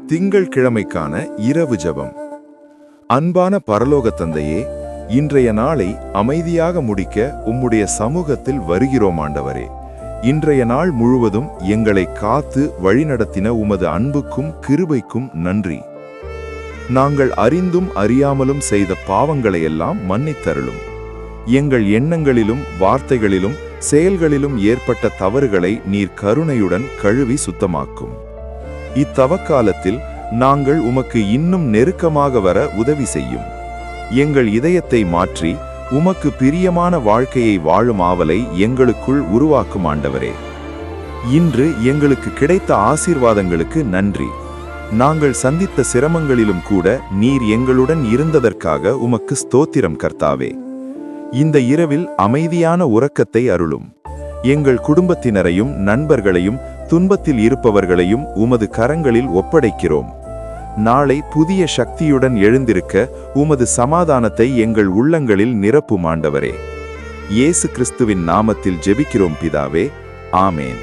திங்கள்கிழமைக்கான இரவு ஜெபம். அன்பான பரலோக தந்தையே, இன்றைய நாளை அமைதியாக முடிக்க உம்முடைய சமூகத்தில் வருகிறோம் ஆண்டவரே. இன்றைய நாள் முழுவதும் எங்களை காத்து வழிநடத்தின உமது அன்புக்கும் கிருபைக்கும் நன்றி. நாங்கள் அறிந்தும் அறியாமலும் செய்த பாவங்களையெல்லாம் மன்னித்தருளும். எங்கள் எண்ணங்களிலும் வார்த்தைகளிலும் செயல்களிலும் ஏற்பட்ட தவறுகளை நீர் கருணையுடன் கழுவி சுத்தமாக்கும். இத்தவக்காலத்தில் நாங்கள் உமக்கு இன்னும் நெருக்கமாக வர உதவி செய்யும். எங்கள் இதயத்தை மாற்றி உமக்கு பிரியமான வாழ்க்கையை வாழும் ஆவலை எங்களுக்குள் உருவாக்கும் ஆண்டவரே. இன்று எங்களுக்கு கிடைத்த ஆசீர்வாதங்களுக்கு நன்றி. நாங்கள் சந்தித்த சிரமங்களிலும் கூட நீர் எங்களுடன் இருந்ததற்காக உமக்கு ஸ்தோத்திரம் கர்த்தாவே. இந்த இரவில் அமைதியான உறக்கத்தை அருளும். எங்கள் குடும்பத்தினரையும் நண்பர்களையும் துன்பத்தில் இருப்பவர்களையும் உமது கரங்களில் ஒப்படைக்கிறோம். நாளை புதிய சக்தியுடன் எழுந்திருக்க உமது சமாதானத்தை எங்கள் உள்ளங்களில் நிரப்பும் ஆண்டவரே. இயேசு கிறிஸ்துவின் நாமத்தில் ஜெபிக்கிறோம் பிதாவே. ஆமேன்.